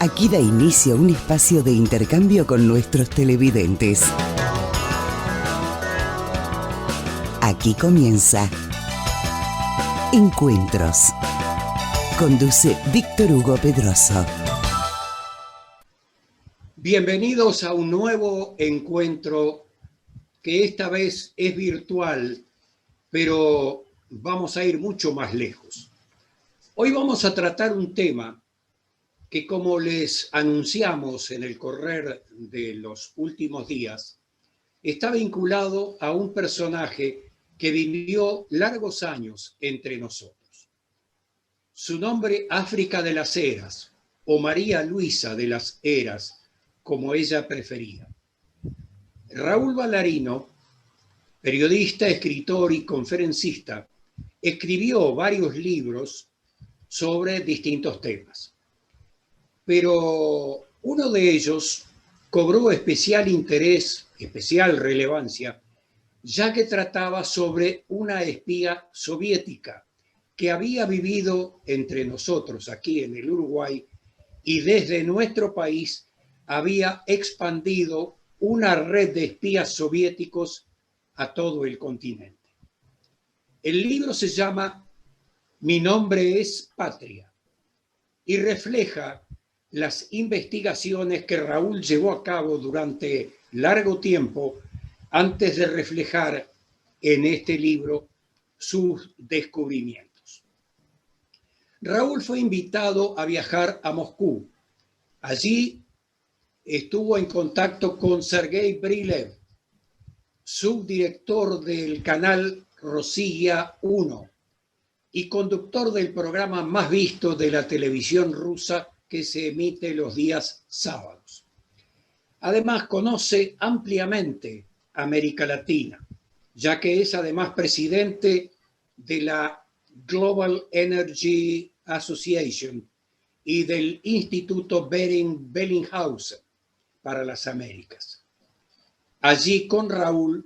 Aquí da inicio un espacio de intercambio con nuestros televidentes. Aquí comienza Encuentros. Conduce Víctor Hugo Pedroso. Bienvenidos a un nuevo encuentro que esta vez es virtual, pero vamos a ir mucho más lejos. Hoy vamos a tratar un tema que, como les anunciamos en el correr de los últimos días, está vinculado a un personaje que vivió largos años entre nosotros. Su nombre, África de las Heras, o María Luisa de las Heras, como ella prefería. Raúl Ballarino, periodista, escritor y conferencista, escribió varios libros sobre distintos temas. Pero uno de ellos cobró especial interés, especial relevancia, ya que trataba sobre una espía soviética que había vivido entre nosotros aquí en el Uruguay y desde nuestro país había expandido una red de espías soviéticos a todo el continente. El libro se llama Mi nombre es Patria y refleja las investigaciones que Raúl llevó a cabo durante largo tiempo antes de reflejar en este libro sus descubrimientos. Raúl fue invitado a viajar a Moscú. Allí estuvo en contacto con Sergei Brilev, subdirector del canal Rossiya 1 y conductor del programa más visto de la televisión rusa que se emite los días sábados. Además, conoce ampliamente América Latina, ya que es además presidente de la Global Energy Association y del Instituto Bellinghausen para las Américas. Allí con Raúl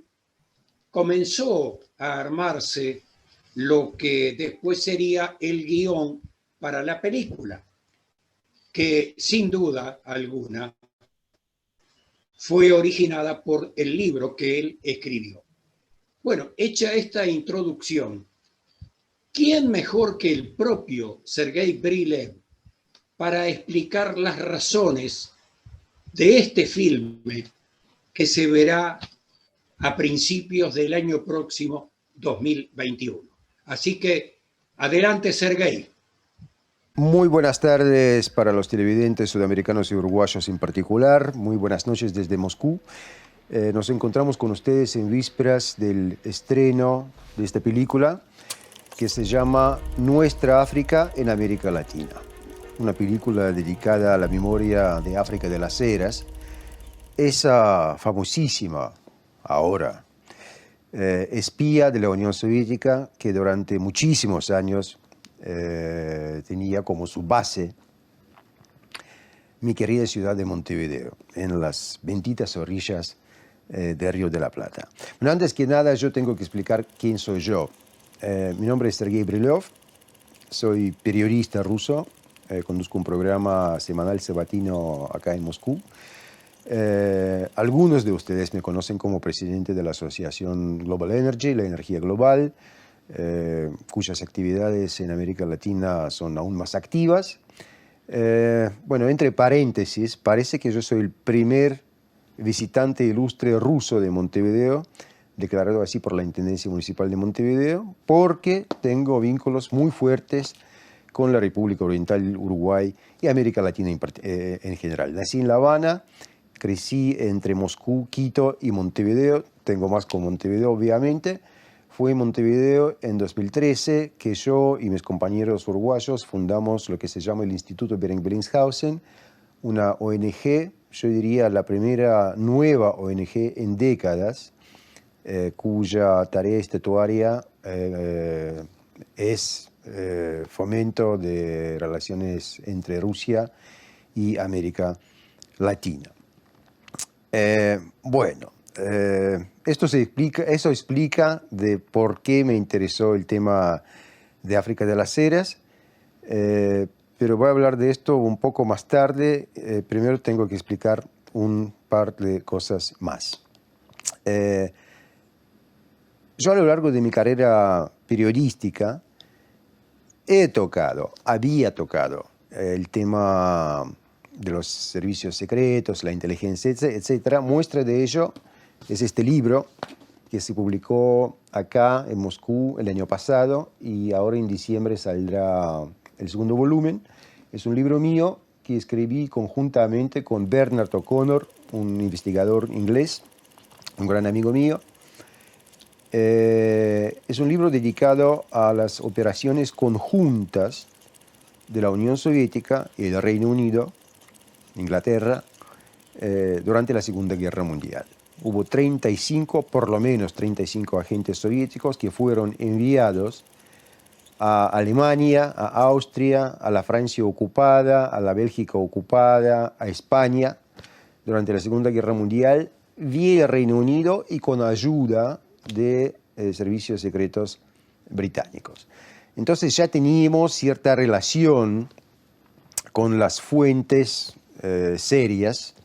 comenzó a armarse lo que después sería el guión para la película, que sin duda alguna fue originada por el libro que él escribió. Bueno, hecha esta introducción, ¿quién mejor que el propio Sergei Brilev para explicar las razones de este filme que se verá a principios del año próximo 2021? Así que, adelante, Sergei. Muy buenas tardes para los televidentes sudamericanos y uruguayos en particular. Muy buenas noches desde Moscú. Nos encontramos con ustedes en vísperas del estreno de esta película que se llama Nuestra África en América Latina. Una película dedicada a la memoria de África de las Heras, esa famosísima ahora espía de la Unión Soviética que durante muchísimos años tenía como su base mi querida ciudad de Montevideo, en las benditas orillas del Río de la Plata. Bueno, antes que nada, yo tengo que explicar quién soy yo. Mi nombre es Sergei Brilev, soy periodista ruso, conduzco un programa semanal sabatino acá en Moscú. Algunos de ustedes me conocen como presidente de la asociación Global Energy, la energía global, cuyas actividades en América Latina son aún más activas. Bueno, entre paréntesis, parece que yo soy el primer visitante ilustre ruso de Montevideo, declarado así por la Intendencia Municipal de Montevideo, porque tengo vínculos muy fuertes con la República Oriental Uruguay y América Latina en general. Nací en La Habana, crecí entre Moscú, Quito y Montevideo, tengo más con Montevideo obviamente. Fue en Montevideo en 2013 que yo y mis compañeros uruguayos fundamos lo que se llama el Instituto Bellinghausen, una ONG, yo diría la primera nueva ONG en décadas, cuya tarea estatuaria es fomento de relaciones entre Rusia y América Latina. Bueno. Eso explica de por qué me interesó el tema de África de las Heras. pero voy a hablar de esto un poco más tarde. Primero tengo que explicar un par de cosas más. Yo a lo largo de mi carrera periodística había tocado el tema de los servicios secretos, la inteligencia, etc. Muestra de ello es este libro que se publicó acá en Moscú el año pasado y ahora en diciembre saldrá el segundo volumen. Es un libro mío que escribí conjuntamente con Bernard O'Connor, un investigador inglés, un gran amigo mío. Es un libro dedicado a las operaciones conjuntas de la Unión Soviética y del Reino Unido, Inglaterra, durante la Segunda Guerra Mundial. Hubo por lo menos 35 agentes soviéticos que fueron enviados a Alemania, a Austria, a la Francia ocupada, a la Bélgica ocupada, a España, durante la Segunda Guerra Mundial, vía el Reino Unido y con ayuda de servicios secretos británicos. Entonces ya teníamos cierta relación con las fuentes serias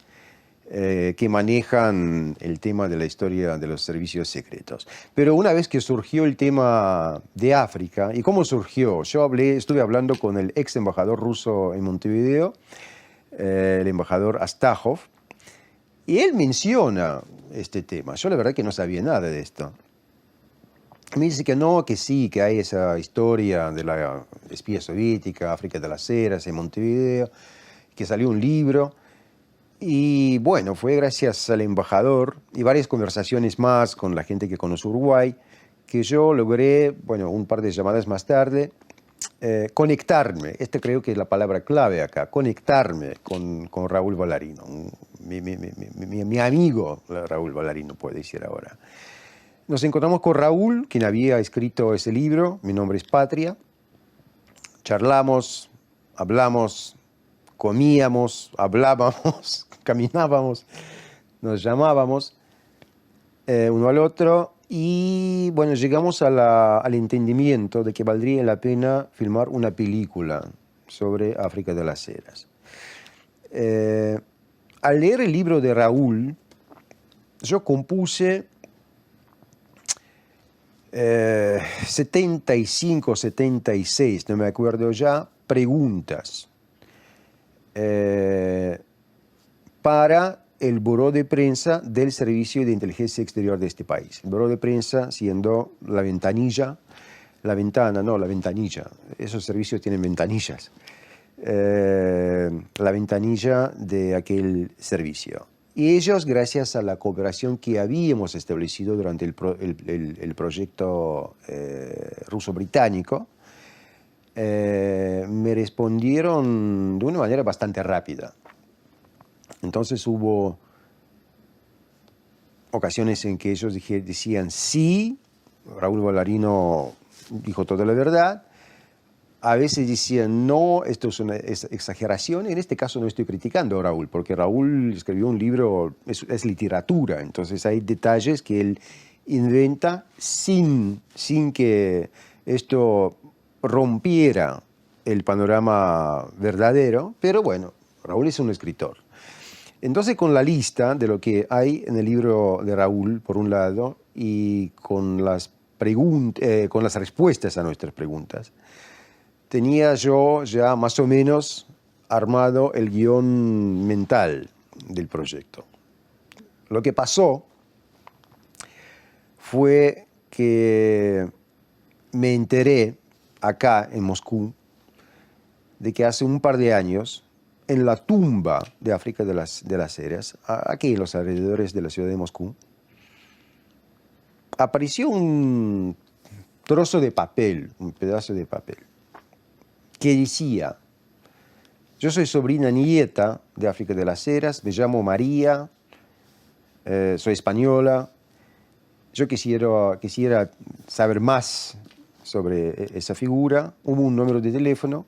que manejan el tema de la historia de los servicios secretos. Pero una vez que surgió el tema de África, ¿y cómo surgió? Estuve hablando con el ex embajador ruso en Montevideo, el embajador Astahov, y él menciona este tema. Yo la verdad que no sabía nada de esto. Me dice que no, que sí, que hay esa historia de la espía soviética, África de las Heras, en Montevideo, que salió un libro. Y bueno, fue gracias al embajador y varias conversaciones más con la gente que conoce Uruguay, que yo logré, bueno, un par de llamadas más tarde, conectarme. Esta creo que es la palabra clave acá, conectarme con Raúl Valarino, mi amigo Raúl Valarino, puede decir ahora. Nos encontramos con Raúl, quien había escrito ese libro, Mi nombre es Patria. Charlamos, hablamos, comíamos, hablábamos, caminábamos, nos llamábamos uno al otro y bueno, llegamos al entendimiento de que valdría la pena filmar una película sobre África de las Heras. Al leer el libro de Raúl, yo compuse 75, 76, no me acuerdo ya, preguntas para el buró de prensa del Servicio de Inteligencia Exterior de este país. El buró de prensa siendo la ventanilla, la ventanilla. Esos servicios tienen ventanillas. La ventanilla de aquel servicio. Y ellos, gracias a la cooperación que habíamos establecido durante el proyecto ruso-británico, me respondieron de una manera bastante rápida. Entonces hubo ocasiones en que ellos decían sí, Raúl Valarino dijo toda la verdad. A veces decían, no, esto es una exageración. En este caso no estoy criticando a Raúl, porque Raúl escribió un libro, es literatura, entonces hay detalles que él inventa sin que esto rompiera el panorama verdadero, pero bueno, Raúl es un escritor. Entonces, con la lista de lo que hay en el libro de Raúl, por un lado, y con las respuestas a nuestras preguntas, tenía yo ya más o menos armado el guión mental del proyecto. Lo que pasó fue que me enteré acá en Moscú de que hace un par de años, en la tumba de África de las Heras, aquí en los alrededores de la ciudad de Moscú, apareció un trozo de papel, un pedazo de papel, que decía: yo soy sobrina nieta de África de las Heras, me llamo María, soy española, yo quisiera saber más sobre esa figura. Hubo un número de teléfono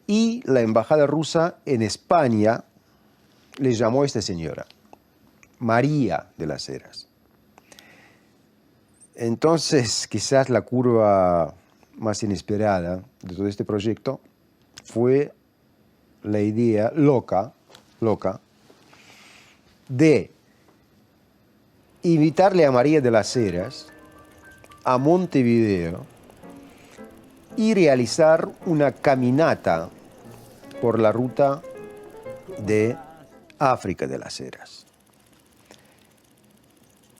y la embajada rusa en España le llamó a esta señora, María de las Heras. Entonces, quizás la curva más inesperada de todo este proyecto fue la idea loca de invitarle a María de las Heras a Montevideo y realizar una caminata por la ruta de África de las Heras.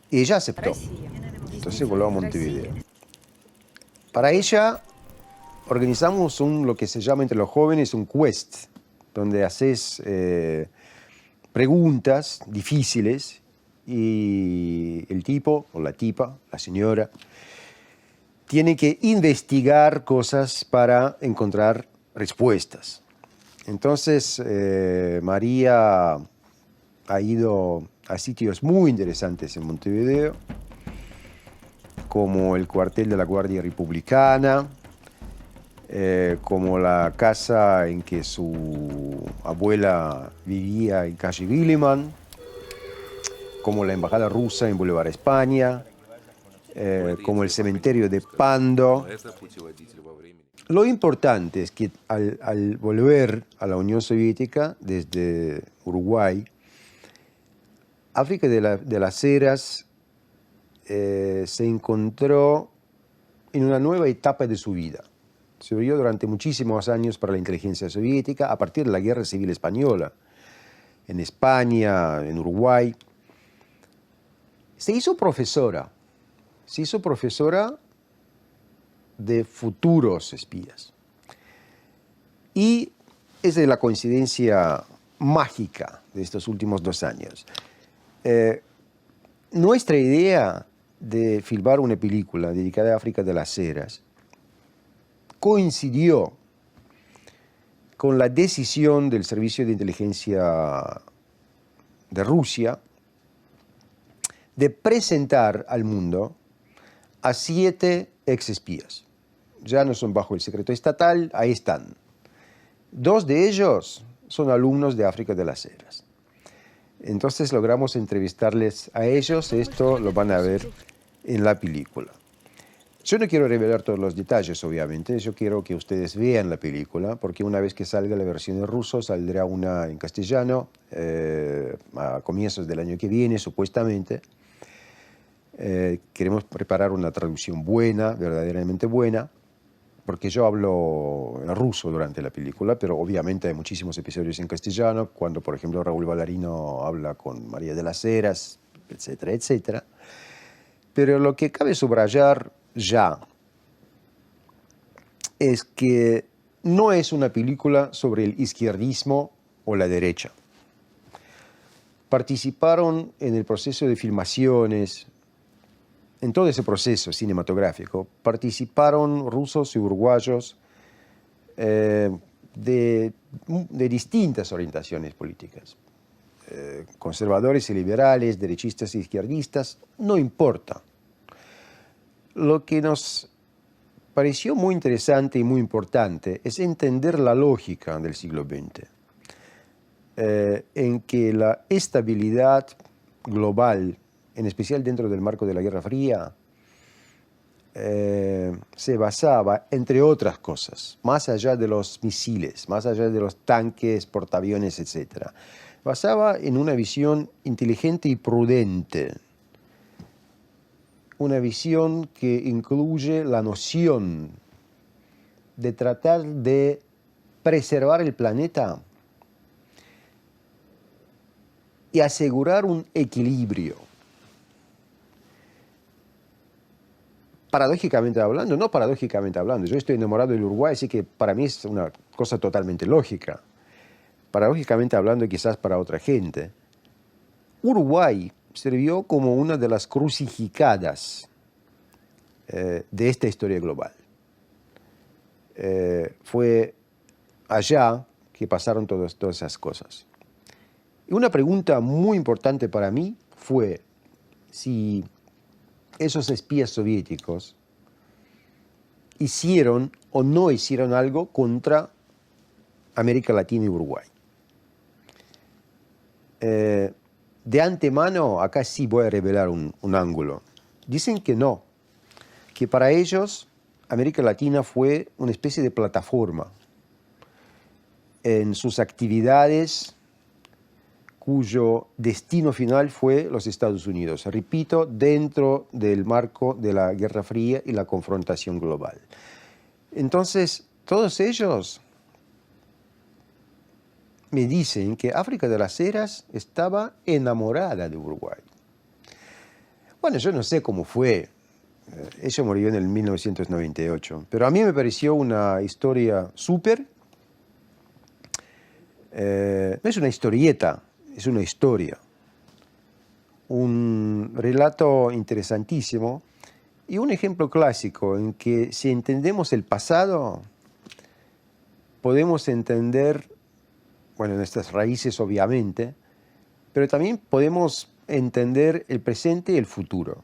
Ella aceptó. Entonces voló a Montevideo. Para ella organizamos lo que se llama entre los jóvenes un quest, donde haces preguntas difíciles y el tipo o la tipa, la señora, tiene que investigar cosas para encontrar respuestas. Entonces, María ha ido a sitios muy interesantes en Montevideo, como el cuartel de la Guardia Republicana, como la casa en que su abuela vivía en calle Willeman, como la embajada rusa en Boulevard España, como el cementerio de Pando. Lo importante es que al volver a la Unión Soviética desde Uruguay, África de las Heras se encontró en una nueva etapa de su vida. Sirvió durante muchísimos años para la inteligencia soviética a partir de la Guerra Civil Española, en España, en Uruguay. Se hizo profesora de futuros espías. Y esa es la coincidencia mágica de estos últimos 2 años. Nuestra idea de filmar una película dedicada a África de las Heras coincidió con la decisión del Servicio de Inteligencia de Rusia de presentar al mundo a 7 exespías. Ya no son bajo el secreto estatal, ahí están. 2 de ellos son alumnos de África de las Heras. Entonces logramos entrevistarles a ellos, esto lo van a ver en la película. Yo no quiero revelar todos los detalles, obviamente, yo quiero que ustedes vean la película, porque una vez que salga la versión en ruso, saldrá una en castellano, a comienzos del año que viene, supuestamente. Queremos preparar una traducción buena, verdaderamente buena, porque yo hablo ruso durante la película, pero obviamente hay muchísimos episodios en castellano, cuando, por ejemplo, Raúl Ballarino habla con María de las Heras, etcétera, etcétera. Pero lo que cabe subrayar ya es que no es una película sobre el izquierdismo o la derecha. Participaron en el proceso de filmaciones, en todo ese proceso cinematográfico, participaron rusos y uruguayos de distintas orientaciones políticas. Conservadores y liberales, derechistas y izquierdistas, no importa. Lo que nos pareció muy interesante y muy importante es entender la lógica del siglo XX, en que la estabilidad global, en especial dentro del marco de la Guerra Fría, se basaba, entre otras cosas, más allá de los misiles, más allá de los tanques, portaaviones, etc., basaba en una visión inteligente y prudente, una visión que incluye la noción de tratar de preservar el planeta y asegurar un equilibrio. Paradójicamente hablando, no paradójicamente hablando, yo estoy enamorado del Uruguay, así que para mí es una cosa totalmente lógica. Paradójicamente hablando, quizás para otra gente, Uruguay sirvió como una de las crucificadas de esta historia global. Fue allá que pasaron todas esas cosas. Y una pregunta muy importante para mí fue si esos espías soviéticos hicieron o no hicieron algo contra América Latina y Uruguay. De antemano, acá sí voy a revelar un ángulo. Dicen que no, que para ellos América Latina fue una especie de plataforma en sus actividades cuyo destino final fue los Estados Unidos. Repito, dentro del marco de la Guerra Fría y la confrontación global. Entonces, todos ellos me dicen que África de las Heras estaba enamorada de Uruguay. Bueno, yo no sé cómo fue. Ella murió en el 1998, pero a mí me pareció una historia súper. No es una historieta, es una historia. Un relato interesantísimo y un ejemplo clásico en que si entendemos el pasado, podemos entender, bueno, nuestras raíces obviamente, pero también podemos entender el presente y el futuro.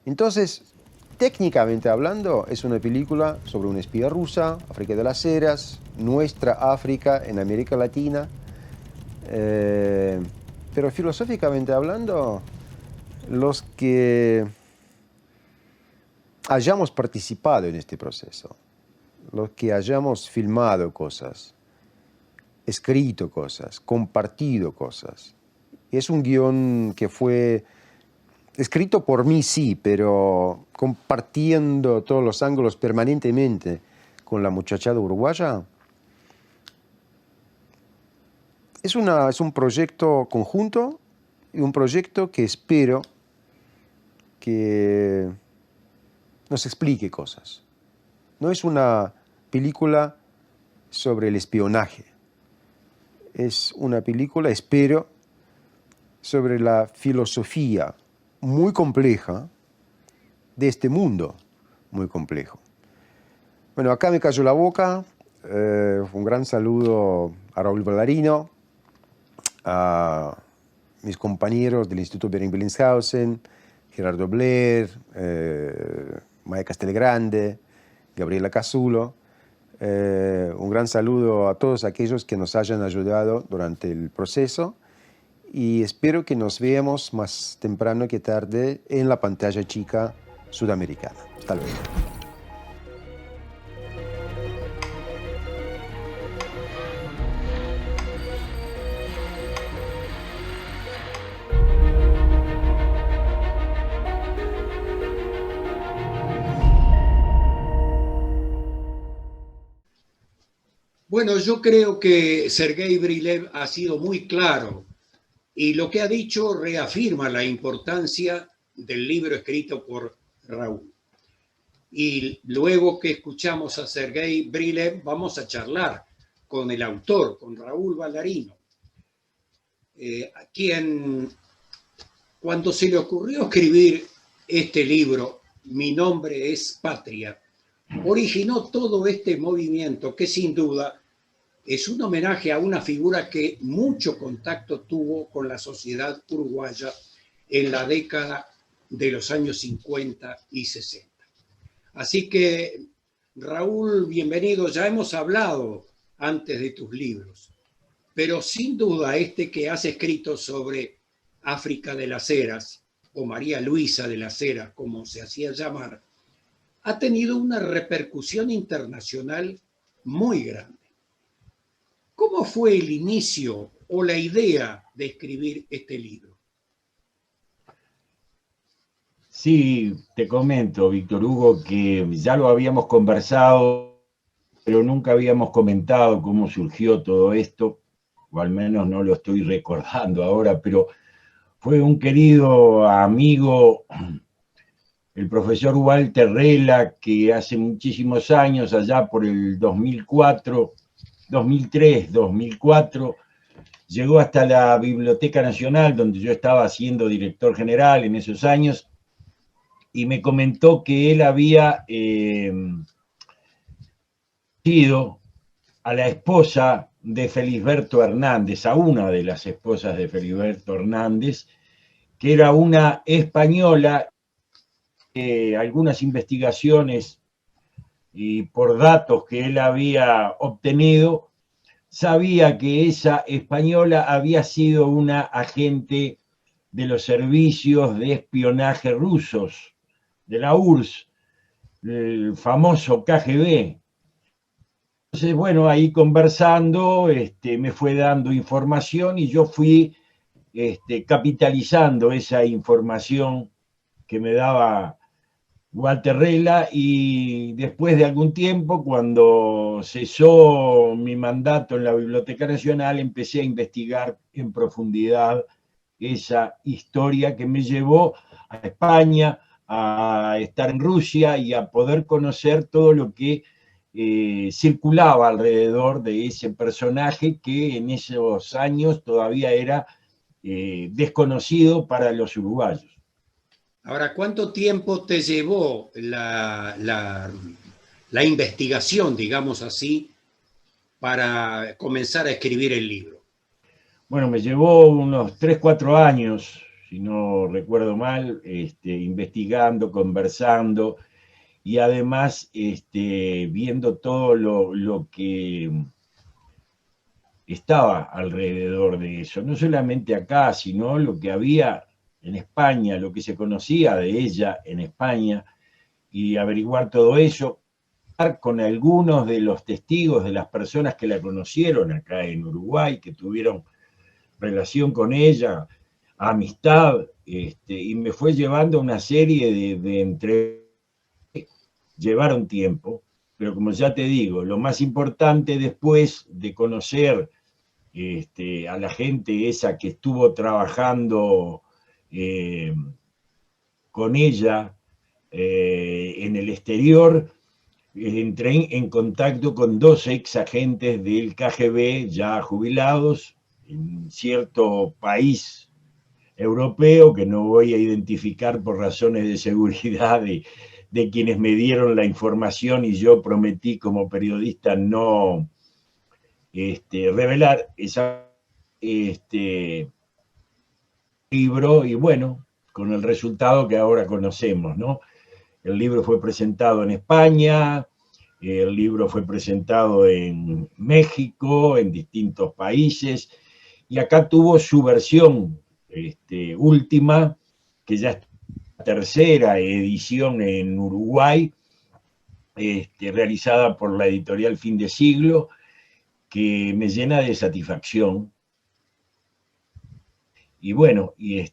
Entonces, técnicamente hablando, es una película sobre una espía rusa, África de las Heras, nuestra África en América Latina. Pero filosóficamente hablando, los que hayamos participado en este proceso, los que hayamos filmado cosas, escrito cosas, compartido cosas, es un guión que fue escrito por mí, sí, pero compartiendo todos los ángulos permanentemente con la muchachada uruguaya. Es un proyecto conjunto y un proyecto que espero que nos explique cosas. No es una película sobre el espionaje. Es una película, espero, sobre la filosofía muy compleja de este mundo muy complejo. Bueno, acá me cayó la boca. Un gran saludo a Raúl Ballarino, a mis compañeros del Instituto Bering-Bellinghausen, Gerardo Blair, Maya Castelgrande, Gabriela Casulo. Un gran saludo a todos aquellos que nos hayan ayudado durante el proceso y espero que nos veamos más temprano que tarde en la pantalla chica sudamericana. Hasta luego. Bueno, yo creo que Sergei Brilev ha sido muy claro y lo que ha dicho reafirma la importancia del libro escrito por Raúl. Y luego que escuchamos a Sergei Brilev, vamos a charlar con el autor, con Raúl Ballarino, quien, cuando se le ocurrió escribir este libro, Mi nombre es Patria, originó todo este movimiento que sin duda es un homenaje a una figura que mucho contacto tuvo con la sociedad uruguaya en la década de los años 50 y 60. Así que, Raúl, bienvenido. Ya hemos hablado antes de tus libros, pero sin duda este que has escrito sobre África de las Heras, o María Luisa de las Heras, como se hacía llamar, ha tenido una repercusión internacional muy grande. ¿Cómo fue el inicio o la idea de escribir este libro? Sí, te comento, Víctor Hugo, que ya lo habíamos conversado, pero nunca habíamos comentado cómo surgió todo esto, o al menos no lo estoy recordando ahora, pero fue un querido amigo, el profesor Walter Rela, que hace muchísimos años, allá por el 2004, 2003, 2004, llegó hasta la Biblioteca Nacional, donde yo estaba siendo director general en esos años, y me comentó que él había ido a la esposa de Felisberto Hernández, a una de las esposas de Felisberto Hernández, que era una española. Algunas investigaciones y por datos que él había obtenido, sabía que esa española había sido una agente de los servicios de espionaje rusos, de la URSS, el famoso KGB. Entonces, bueno, ahí conversando, me fue dando información y yo fui capitalizando esa información que me daba Walter Rela, y después de algún tiempo, cuando cesó mi mandato en la Biblioteca Nacional, empecé a investigar en profundidad esa historia que me llevó a España, a estar en Rusia y a poder conocer todo lo que circulaba alrededor de ese personaje que en esos años todavía era desconocido para los uruguayos. Ahora, ¿cuánto tiempo te llevó la investigación, digamos así, para comenzar a escribir el libro? Bueno, me llevó unos 3, 4 años, si no recuerdo mal, investigando, conversando y además viendo todo lo que estaba alrededor de eso. No solamente acá, sino lo que había en España, lo que se conocía de ella en España, y averiguar todo eso con algunos de los testigos, de las personas que la conocieron acá en Uruguay, que tuvieron relación con ella, amistad, y me fue llevando una serie de entrevistas. Llevaron tiempo, pero como ya te digo, lo más importante después de conocer a la gente esa que estuvo trabajando con ella en el exterior, entré en contacto con 2 ex agentes del KGB ya jubilados en cierto país europeo que no voy a identificar por razones de seguridad de quienes me dieron la información, y yo prometí como periodista no revelar esa libro, y bueno, con el resultado que ahora conocemos, ¿no? El libro fue presentado en España, el libro fue presentado en México, en distintos países, y acá tuvo su versión última, que ya es la 3ª edición en Uruguay, realizada por la editorial Fin de Siglo, que me llena de satisfacción. Y bueno, y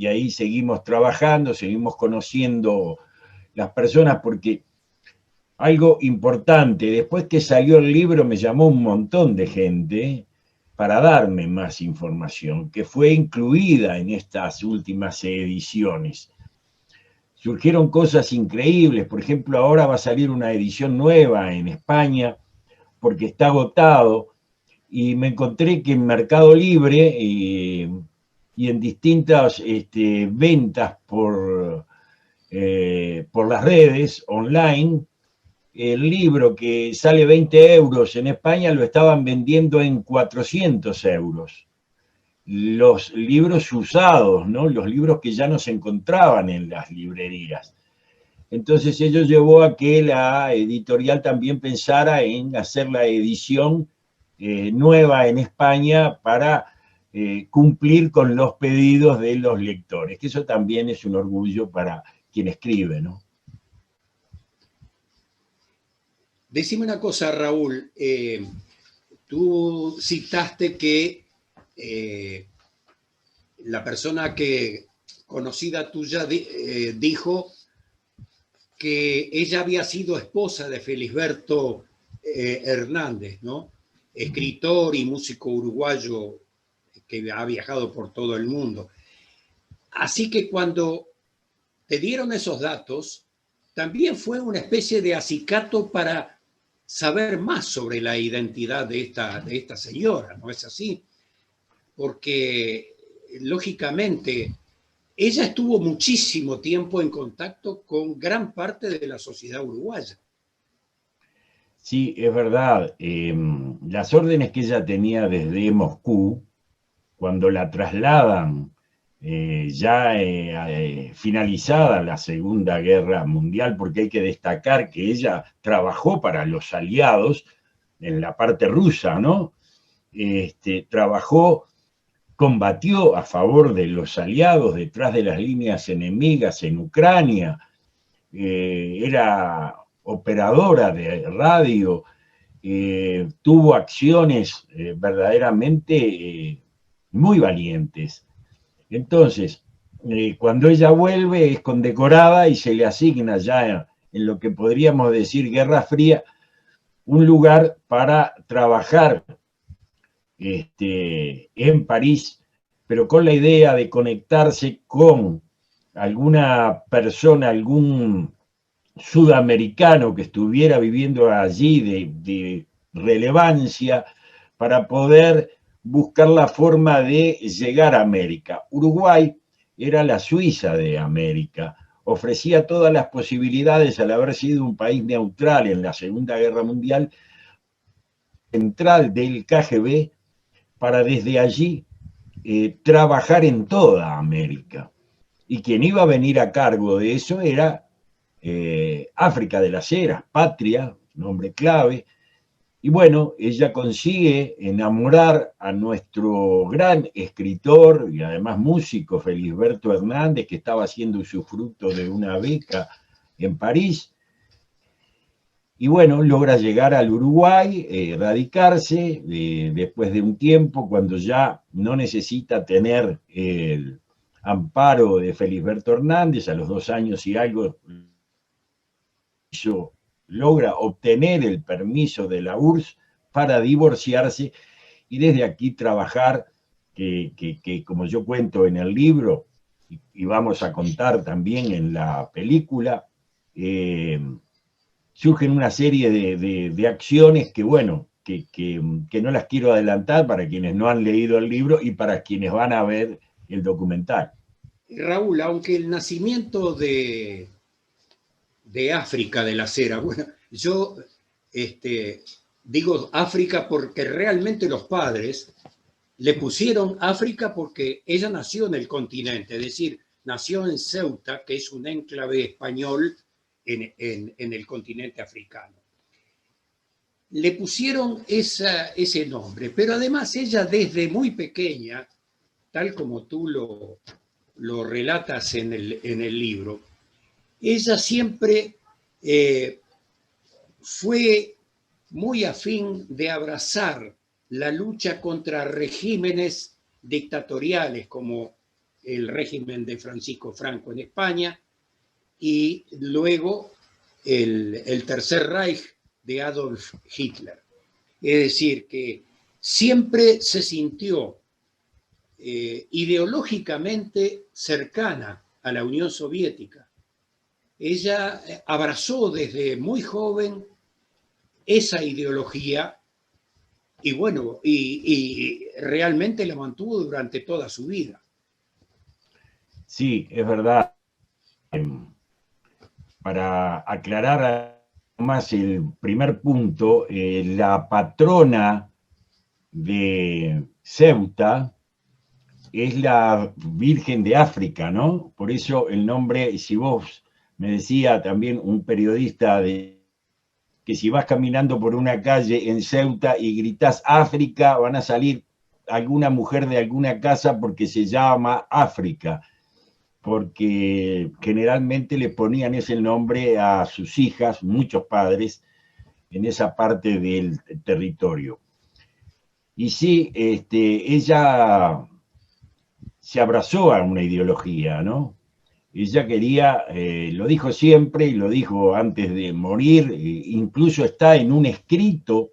ahí seguimos trabajando, seguimos conociendo las personas, porque algo importante, después que salió el libro me llamó un montón de gente para darme más información, que fue incluida en estas últimas ediciones. Surgieron cosas increíbles, por ejemplo, ahora va a salir una edición nueva en España, porque está agotado, y me encontré que en Mercado Libre y en distintas ventas por las redes online, el libro que sale 20 euros en España lo estaban vendiendo en 400 euros. Los libros usados, ¿no? Los libros que ya no se encontraban en las librerías. Entonces ello llevó a que la editorial también pensara en hacer la edición nueva en España para cumplir con los pedidos de los lectores, que eso también es un orgullo para quien escribe, ¿no? Decime una cosa, Raúl. Tú citaste que la persona conocida tuya dijo que ella había sido esposa de Felisberto Hernández, ¿no? Escritor y músico uruguayo que ha viajado por todo el mundo. Así que cuando te dieron esos datos, también fue una especie de acicato para saber más sobre la identidad de esta señora, ¿no es así? Porque, lógicamente, ella estuvo muchísimo tiempo en contacto con gran parte de la sociedad uruguaya. Sí, es verdad. Las órdenes que ella tenía desde Moscú, cuando la trasladan finalizada la Segunda Guerra Mundial, porque hay que destacar que ella trabajó para los aliados en la parte rusa, ¿no? Combatió a favor de los aliados detrás de las líneas enemigas en Ucrania, era operadora de radio, tuvo acciones verdaderamente muy valientes. Entonces, cuando ella vuelve es condecorada y se le asigna ya en lo que podríamos decir Guerra Fría, un lugar para trabajar en París, pero con la idea de conectarse con alguna persona, algún sudamericano que estuviera viviendo allí de relevancia, para poder buscar la forma de llegar a América. Uruguay era la Suiza de América, ofrecía todas las posibilidades al haber sido un país neutral en la Segunda Guerra Mundial, central del KGB, para desde allí trabajar en toda América. Y quien iba a venir a cargo de eso era África de las Heras, Patria, nombre clave. Y bueno, ella consigue enamorar a nuestro gran escritor y además músico, Felisberto Hernández, que estaba haciendo usufructo de una beca en París. Y bueno, logra llegar al Uruguay, radicarse, después de un tiempo, cuando ya no necesita tener el amparo de Felisberto Hernández, a los 2 años y algo, logra obtener el permiso de la URSS para divorciarse y desde aquí trabajar, que como yo cuento en el libro, y vamos a contar también en la película, surgen una serie de acciones que, bueno, que no las quiero adelantar para quienes no han leído el libro y para quienes van a ver el documental. Raúl, aunque el nacimiento de África de la Cera, bueno, yo digo África porque realmente los padres le pusieron África porque ella nació en el continente, es decir, nació en Ceuta, que es un enclave español en el continente africano. Le pusieron ese nombre, pero además ella desde muy pequeña, tal como tú lo relatas en el libro, ella siempre fue muy afín de abrazar la lucha contra regímenes dictatoriales como el régimen de Francisco Franco en España y luego el Tercer Reich de Adolf Hitler. Es decir, que siempre se sintió ideológicamente cercana a la Unión Soviética. Ella abrazó desde muy joven esa ideología y bueno, y realmente la mantuvo durante toda su vida. Sí, es verdad. Para aclarar más el primer punto, la patrona de Ceuta es la Virgen de África, ¿no? Por eso el nombre, si vos me decía también un periodista que si vas caminando por una calle en Ceuta y gritás África, van a salir alguna mujer de alguna casa porque se llama África, porque generalmente le ponían ese nombre a sus hijas, muchos padres, en esa parte del territorio. Y sí, ella se abrazó a una ideología, ¿no? Ella quería, lo dijo siempre y lo dijo antes de morir, incluso está en un escrito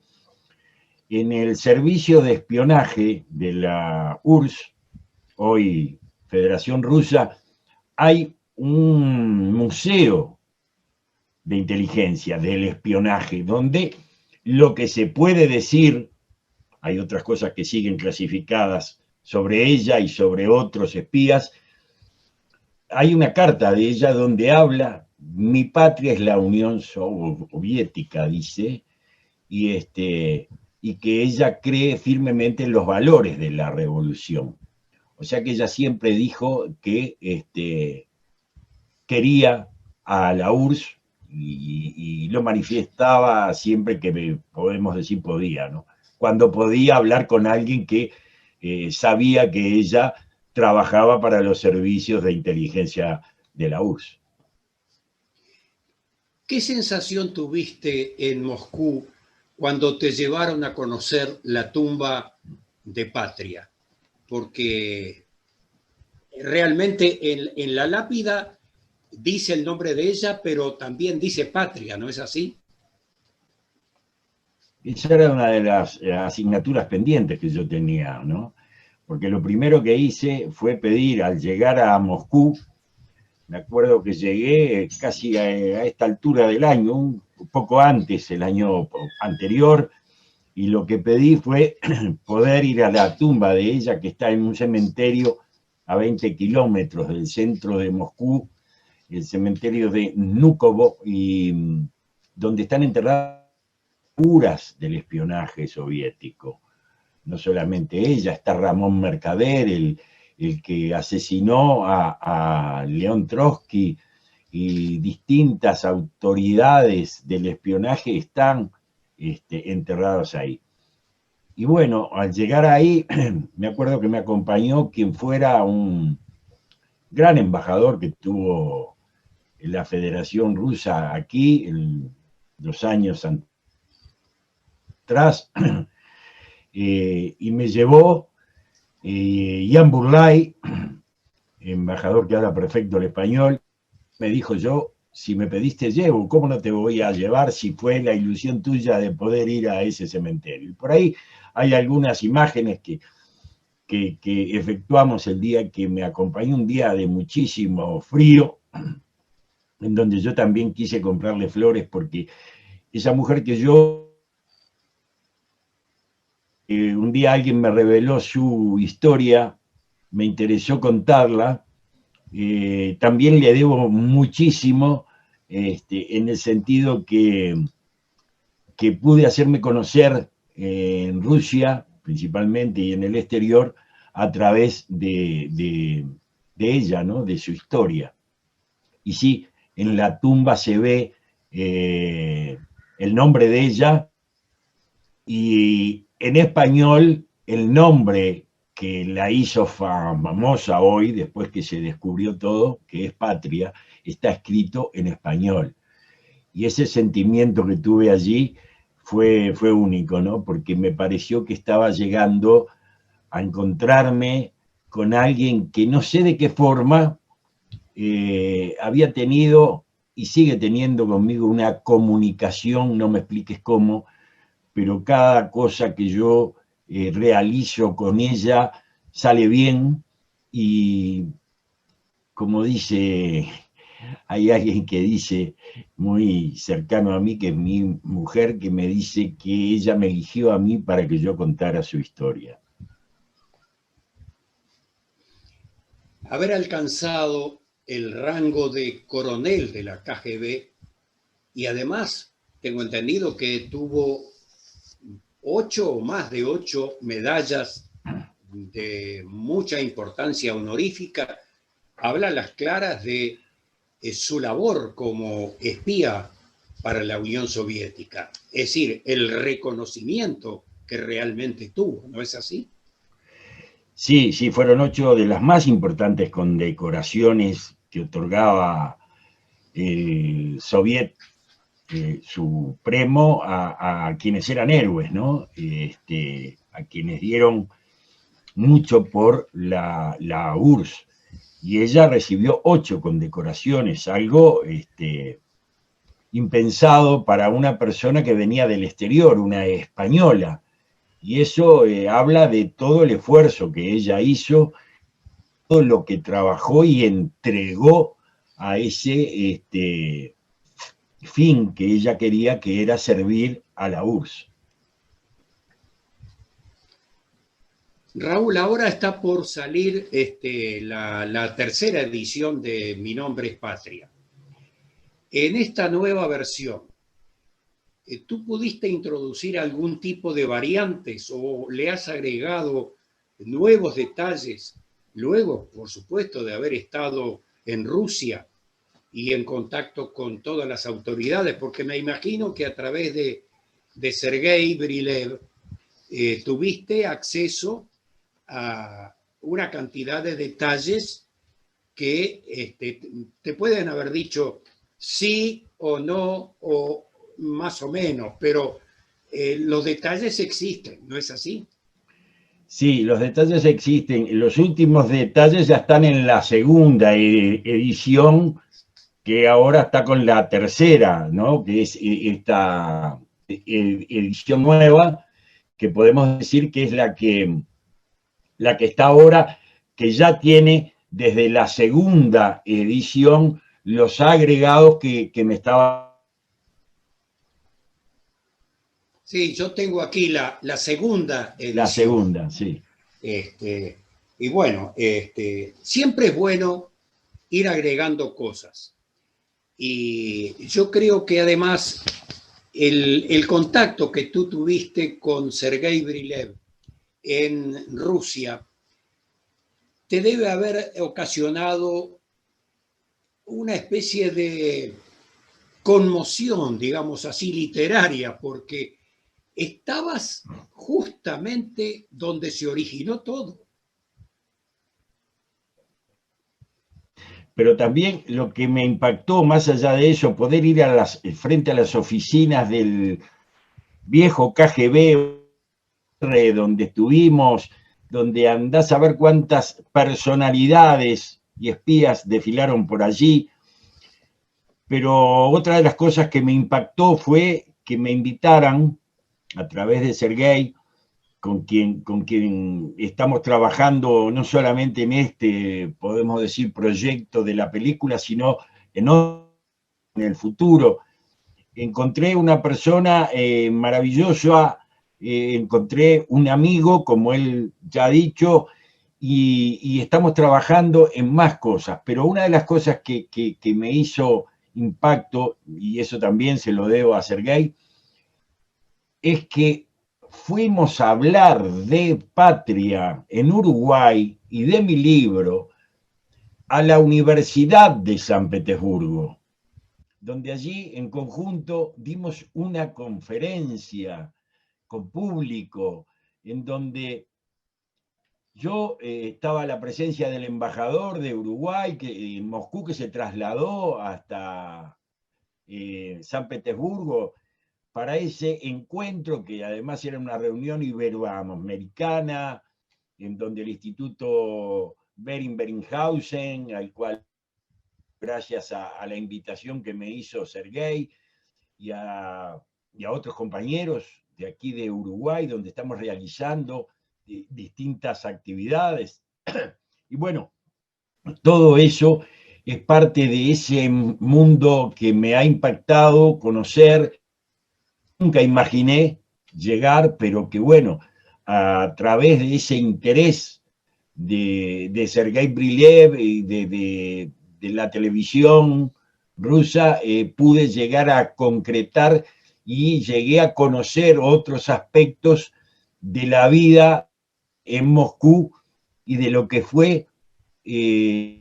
en el servicio de espionaje de la URSS, hoy Federación Rusa, hay un museo de inteligencia, del espionaje, donde lo que se puede decir, hay otras cosas que siguen clasificadas sobre ella y sobre otros espías. Hay una carta de ella donde habla, mi patria es la Unión Soviética, dice, y que ella cree firmemente en los valores de la revolución. O sea que ella siempre dijo que quería a la URSS y lo manifestaba siempre que podemos decir podía, ¿no? Cuando podía hablar con alguien que sabía que ella trabajaba para los servicios de inteligencia de la URSS. ¿Qué sensación tuviste en Moscú cuando te llevaron a conocer la tumba de Patria, porque realmente en la lápida dice el nombre de ella, pero también dice Patria, ¿no es así? Esa era una de las asignaturas pendientes que yo tenía, ¿no? Porque lo primero que hice fue pedir, al llegar a Moscú, me acuerdo que llegué casi a esta altura del año, un poco antes, el año anterior, y lo que pedí fue poder ir a la tumba de ella, que está en un cementerio a 20 kilómetros del centro de Moscú, el cementerio de Vnukovo, y donde están enterradas figuras del espionaje soviético. No solamente ella, está Ramón Mercader, el que asesinó a León Trotsky, y distintas autoridades del espionaje están enterrados ahí. Y bueno, al llegar ahí, me acuerdo que me acompañó quien fuera un gran embajador que tuvo la Federación Rusa aquí en los años atrás, y me llevó Jan Burlay, embajador que habla perfecto el español. Me dijo: yo, si me pediste llevo, ¿cómo no te voy a llevar si fue la ilusión tuya de poder ir a ese cementerio? Y por ahí hay algunas imágenes que efectuamos el día que me acompañó, un día de muchísimo frío, en donde yo también quise comprarle flores, porque esa mujer que yo, un día alguien me reveló su historia, me interesó contarla, también le debo muchísimo, en el sentido que pude hacerme conocer en Rusia, principalmente, y en el exterior, a través de ella, ¿no? De su historia. Y sí, en la tumba se ve el nombre de ella, y en español el nombre que la hizo famosa hoy, después que se descubrió todo, que es Patria, está escrito en español. Y ese sentimiento que tuve allí fue único, ¿no? Porque me pareció que estaba llegando a encontrarme con alguien que no sé de qué forma había tenido y sigue teniendo conmigo una comunicación, no me expliques cómo, pero cada cosa que yo realizo con ella sale bien. Y como dice, hay alguien que dice, muy cercano a mí, que es mi mujer, que me dice que ella me eligió a mí para que yo contara su historia. Haber alcanzado el rango de coronel de la KGB, y además tengo entendido que tuvo 8 o más de 8 medallas de mucha importancia honorífica, habla a las claras de su labor como espía para la Unión Soviética. Es decir, el reconocimiento que realmente tuvo, ¿no es así? Sí, sí, fueron 8 de las más importantes condecoraciones que otorgaba el Soviet Supremo a quienes eran héroes, ¿no? A quienes dieron mucho por la URSS. Y ella recibió 8 condecoraciones, algo impensado para una persona que venía del exterior, una española. Y eso habla de todo el esfuerzo que ella hizo, todo lo que trabajó y entregó a ese fin que ella quería, que era servir a la URSS. Raúl, ahora está por salir la tercera edición de Mi Nombre es Patria. En esta nueva versión, ¿tú pudiste introducir algún tipo de variantes o le has agregado nuevos detalles luego, por supuesto, de haber estado en Rusia y en contacto con todas las autoridades? Porque me imagino que a través de Sergei Brilev tuviste acceso a una cantidad de detalles que te pueden haber dicho sí o no, o más o menos, pero los detalles existen, ¿no es así? Sí, los detalles existen. Los últimos detalles ya están en la segunda edición, que ahora está con la tercera, ¿no? Que es esta edición nueva, que podemos decir que es la que está ahora, que ya tiene desde la segunda edición los agregados que me estaba... Sí, yo tengo aquí la segunda La edición. segunda, sí. Y bueno, siempre es bueno ir agregando cosas. Y yo creo que además el contacto que tú tuviste con Sergei Brilev en Rusia te debe haber ocasionado una especie de conmoción, digamos así, literaria, porque estabas justamente donde se originó todo. Pero también lo que me impactó, más allá de eso, poder ir frente a las oficinas del viejo KGB, donde estuvimos, donde andás a ver cuántas personalidades y espías desfilaron por allí. Pero otra de las cosas que me impactó fue que me invitaran, a través de Sergei, con quien estamos trabajando no solamente en este, podemos decir, proyecto de la película, sino en el futuro. Encontré una persona maravillosa, encontré un amigo, como él ya ha dicho, y estamos trabajando en más cosas. Pero una de las cosas que me hizo impacto, y eso también se lo debo a Sergei, es que fuimos a hablar de Patria en Uruguay y de mi libro a la Universidad de San Petersburgo, donde allí en conjunto dimos una conferencia con público, en donde yo estaba a la presencia del embajador de Uruguay en Moscú, que se trasladó hasta San Petersburgo para ese encuentro, que además era una reunión iberoamericana, en donde el Instituto Bering-Bellinghausen, al cual, gracias a la invitación que me hizo Sergei y a otros compañeros de aquí de Uruguay, donde estamos realizando distintas actividades. Y bueno, todo eso es parte de ese mundo que me ha impactado conocer. Nunca imaginé llegar, pero que bueno, a través de ese interés de Sergei Brilev y de la televisión rusa, pude llegar a concretar y llegué a conocer otros aspectos de la vida en Moscú y de lo que fue de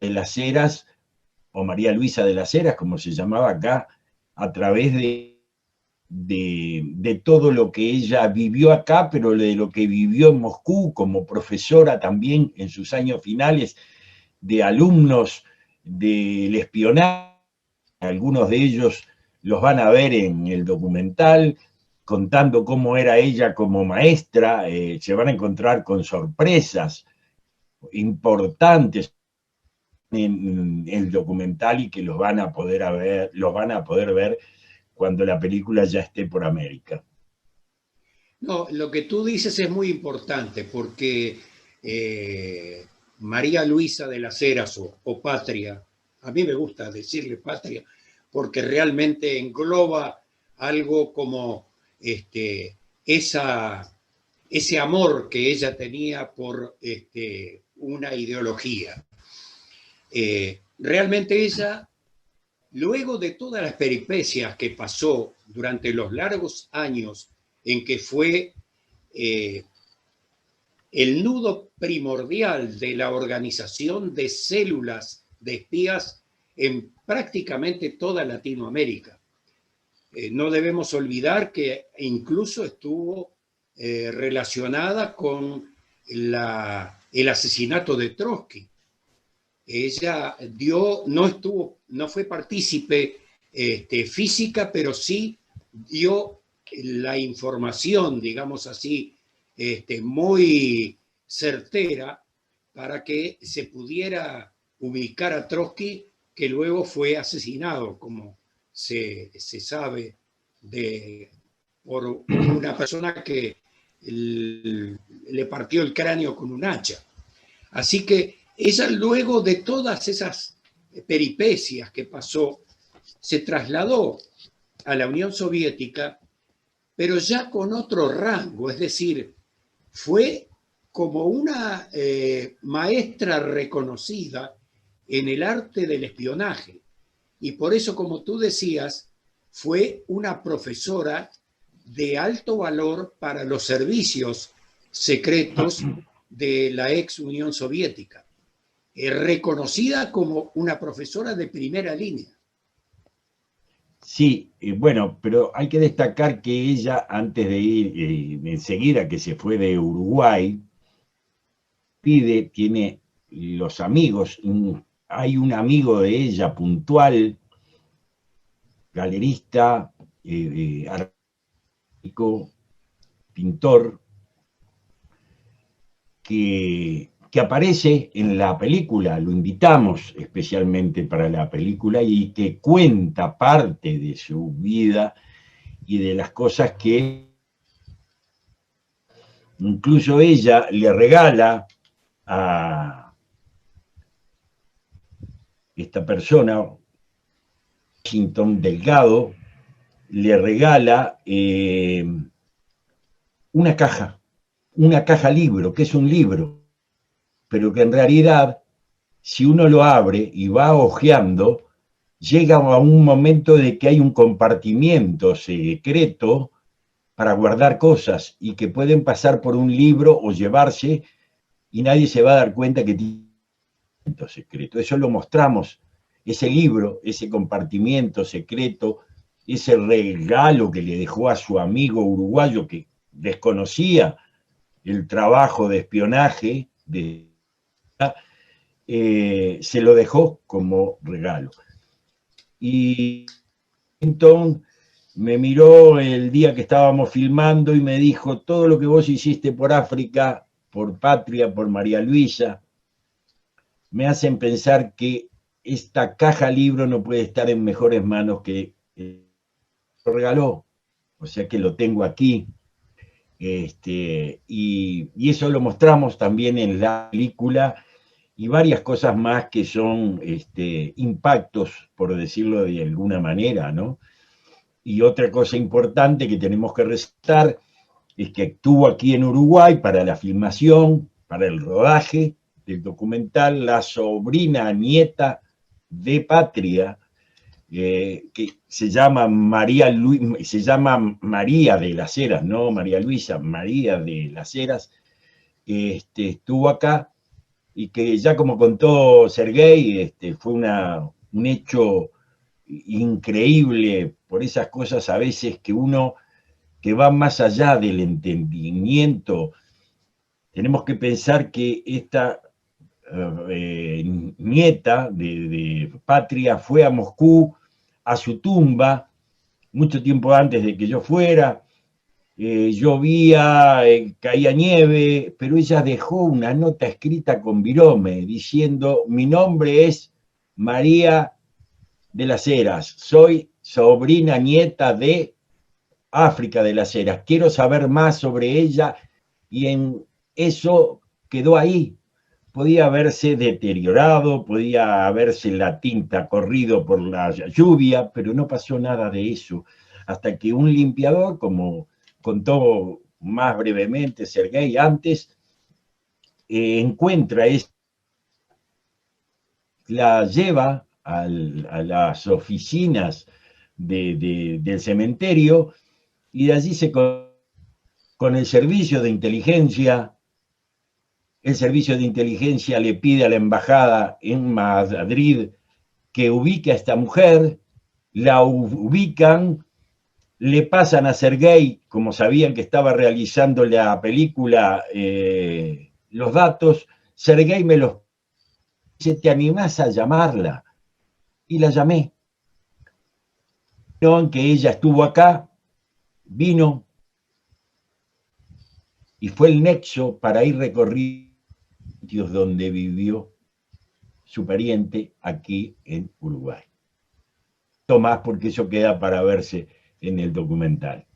las Heras, o María Luisa de las Heras, como se llamaba acá, a través de todo lo que ella vivió acá, pero de lo que vivió en Moscú como profesora también en sus años finales, de alumnos del espionaje. Algunos de ellos los van a ver en el documental, contando cómo era ella como maestra. Se van a encontrar con sorpresas importantes en el documental y que los van a poder ver cuando la película ya esté por América. No, lo que tú dices es muy importante porque María Luisa de las Heras o Patria, a mí me gusta decirle Patria porque realmente engloba algo como ese amor que ella tenía por una ideología. Realmente ella, luego de todas las peripecias que pasó durante los largos años en que fue el nudo primordial de la organización de células de espías en prácticamente toda Latinoamérica. No debemos olvidar que incluso estuvo relacionada con el asesinato de Trotsky. Ella no fue partícipe física, pero sí dio la información, digamos así, muy certera para que se pudiera ubicar a Trotsky, que luego fue asesinado, como se sabe, por una persona que le partió el cráneo con un hacha. Así que ella, luego de todas esas peripecias que pasó, se trasladó a la Unión Soviética, pero ya con otro rango, es decir, fue como una maestra reconocida en el arte del espionaje. Y por eso, como tú decías, fue una profesora de alto valor para los servicios secretos de la ex Unión Soviética, reconocida como una profesora de primera línea. Sí, bueno, pero hay que destacar que ella, antes de ir, enseguida que se fue de Uruguay, tiene los amigos, hay un amigo de ella puntual, galerista, artístico, pintor, que aparece en la película, lo invitamos especialmente para la película y que cuenta parte de su vida y de las cosas que incluso ella le regala a esta persona, Washington Delgado, le regala una caja libro, que es un libro, pero que en realidad, si uno lo abre y va hojeando, llega a un momento de que hay un compartimiento secreto para guardar cosas y que pueden pasar por un libro o llevarse y nadie se va a dar cuenta que tiene un secreto. Eso lo mostramos, ese libro, ese compartimiento secreto, ese regalo que le dejó a su amigo uruguayo que desconocía el trabajo de espionaje, se lo dejó como regalo. Y entonces me miró el día que estábamos filmando y me dijo: todo lo que vos hiciste por África, por Patria, por María Luisa, me hacen pensar que esta caja libro no puede estar en mejores manos que lo regaló, o sea que lo tengo aquí. Y eso lo mostramos también en la película y varias cosas más que son impactos, por decirlo de alguna manera, ¿no? Y otra cosa importante que tenemos que resaltar es que estuvo aquí en Uruguay para la filmación, para el rodaje del documental, la sobrina nieta de Patria, que se llama María de las Heras, no María Luisa, María de las Heras, estuvo acá y que ya como contó Sergei, fue un hecho increíble por esas cosas a veces que uno que va más allá del entendimiento. Tenemos que pensar que esta nieta de Patria fue a Moscú, a su tumba, mucho tiempo antes de que yo fuera. Llovía, caía nieve, pero ella dejó una nota escrita con virome diciendo: mi nombre es María de las Heras, soy sobrina nieta de África de las Heras, quiero saber más sobre ella, y en eso quedó ahí. Podía haberse deteriorado, podía haberse la tinta corrido por la lluvia, pero no pasó nada de eso, hasta que un limpiador, como contó más brevemente Sergei antes, encuentra la lleva a las oficinas del cementerio y de allí con el servicio de inteligencia. El servicio de inteligencia le pide a la embajada en Madrid que ubique a esta mujer, la ubican, le pasan a Sergei, como sabían que estaba realizando la película, los datos. Sergei me los dice: ¿te animás a llamarla? Y la llamé. Que ella estuvo acá vino y fue el nexo para ir recorriendo sitios donde vivió su pariente aquí en Uruguay. Tomás, porque eso queda para verse en el documental.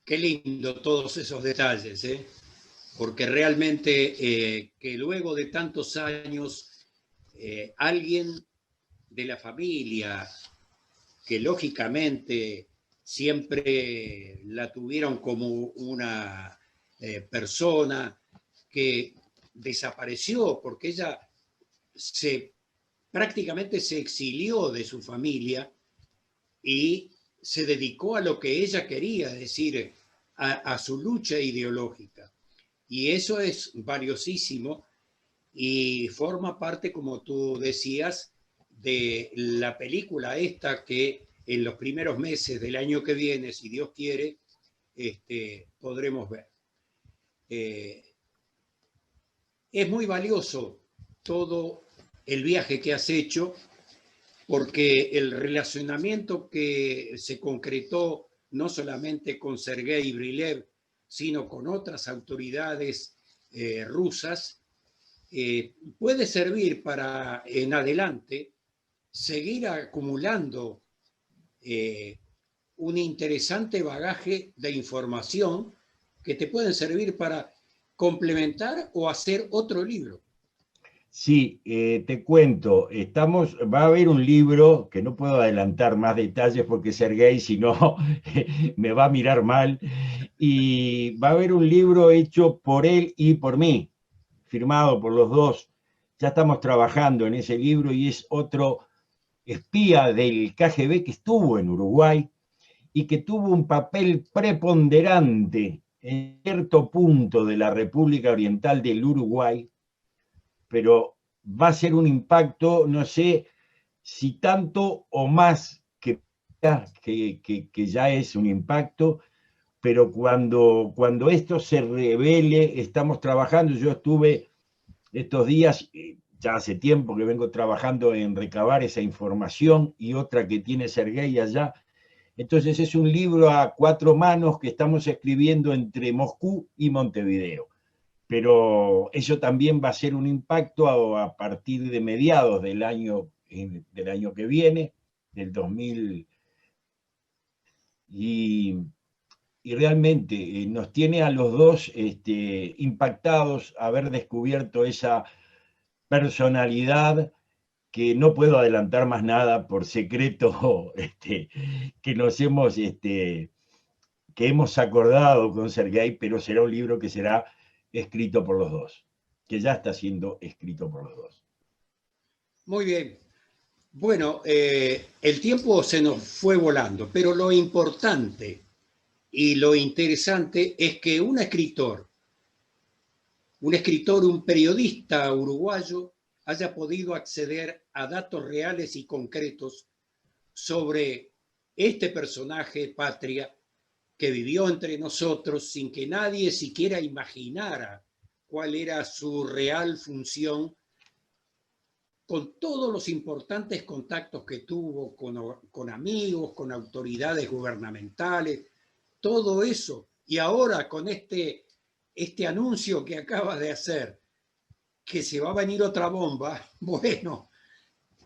Qué lindo todos esos detalles, ¿eh? Porque realmente que luego de tantos años alguien de la familia, que lógicamente siempre la tuvieron como una persona que desapareció porque ella prácticamente se exilió de su familia y se dedicó a lo que ella quería, es decir, a su lucha ideológica. Y eso es valiosísimo y forma parte, como tú decías, de la película esta que en los primeros meses del año que viene, si Dios quiere, podremos ver. Es muy valioso todo el viaje que has hecho, porque el relacionamiento que se concretó no solamente con Sergei Brilev, sino con otras autoridades rusas, puede servir para en adelante seguir acumulando un interesante bagaje de información que te pueden servir para complementar o hacer otro libro. Sí, te cuento, va a haber un libro, que no puedo adelantar más detalles porque Sergei, si no, me va a mirar mal, y va a haber un libro hecho por él y por mí, firmado por los dos. Ya estamos trabajando en ese libro y es otro espía del KGB que estuvo en Uruguay y que tuvo un papel preponderante en cierto punto de la República Oriental del Uruguay, pero va a ser un impacto, no sé si tanto o más que ya es un impacto, pero cuando esto se revele, estamos trabajando, yo estuve estos días, ya hace tiempo que vengo trabajando en recabar esa información y otra que tiene Sergei allá. Entonces es un libro a 4 manos que estamos escribiendo entre Moscú y Montevideo. Pero eso también va a ser un impacto a partir de mediados del año que viene, del 2000. Y realmente nos tiene a los dos impactados haber descubierto esa personalidad que no puedo adelantar más nada por secreto que nos que hemos acordado con Sergei, pero será un libro que será escrito por los dos, que ya está siendo escrito por los dos. Muy bien. Bueno, el tiempo se nos fue volando, pero lo importante y lo interesante es que un escritor, un periodista uruguayo, haya podido acceder a datos reales y concretos sobre este personaje patria que vivió entre nosotros sin que nadie siquiera imaginara cuál era su real función con todos los importantes contactos que tuvo con amigos, con autoridades gubernamentales, todo eso, y ahora con este anuncio que acaba de hacer, que se va a venir otra bomba, bueno,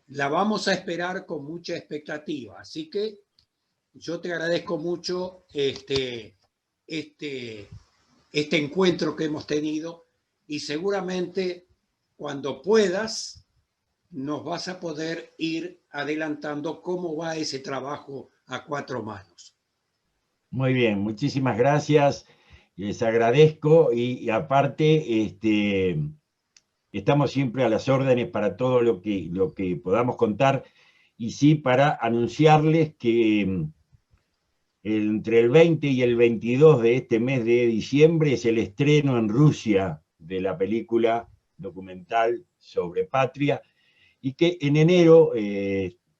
la vamos a esperar con mucha expectativa. Así que yo te agradezco mucho este encuentro que hemos tenido, y seguramente cuando puedas nos vas a poder ir adelantando cómo va ese trabajo a cuatro manos. Muy bien, muchísimas gracias, les agradezco y aparte estamos siempre a las órdenes para todo lo que podamos contar, y sí para anunciarles que entre el 20 y el 22 de este mes de diciembre es el estreno en Rusia de la película documental sobre Patria, y que en enero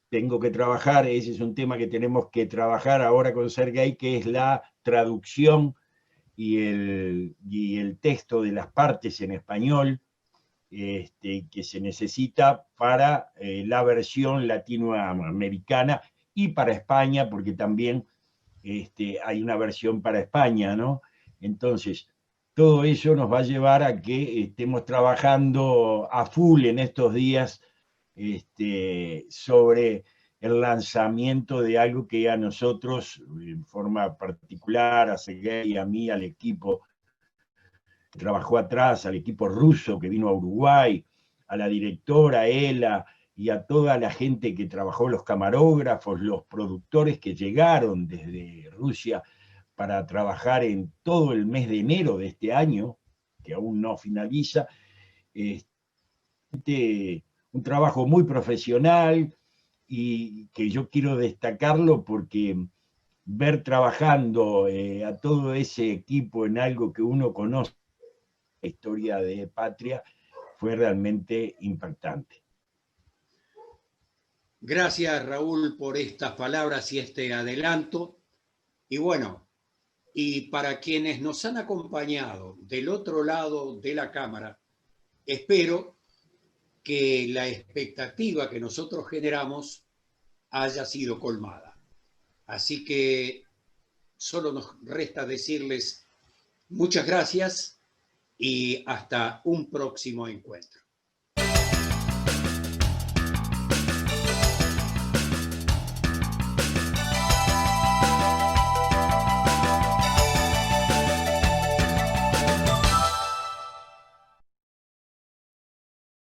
tengo que trabajar, ese es un tema que tenemos que trabajar ahora con Sergei, que es la traducción y el texto de las partes en español que se necesita para la versión latinoamericana y para España, porque también hay una versión para España, ¿no? Entonces, todo eso nos va a llevar a que estemos trabajando a full en estos días sobre el lanzamiento de algo que a nosotros, en forma particular, a Sergei, a mí, al equipo que trabajó atrás, al equipo ruso que vino a Uruguay, a la directora Ela y a toda la gente que trabajó, los camarógrafos, los productores que llegaron desde Rusia para trabajar en todo el mes de enero de este año, que aún no finaliza, un trabajo muy profesional y que yo quiero destacarlo porque ver trabajando a todo ese equipo en algo que uno conoce, la historia de Patria, fue realmente impactante. Gracias, Raúl, por estas palabras y este adelanto. Y bueno, y para quienes nos han acompañado del otro lado de la cámara, espero que la expectativa que nosotros generamos haya sido colmada. Así que solo nos resta decirles muchas gracias y hasta un próximo encuentro.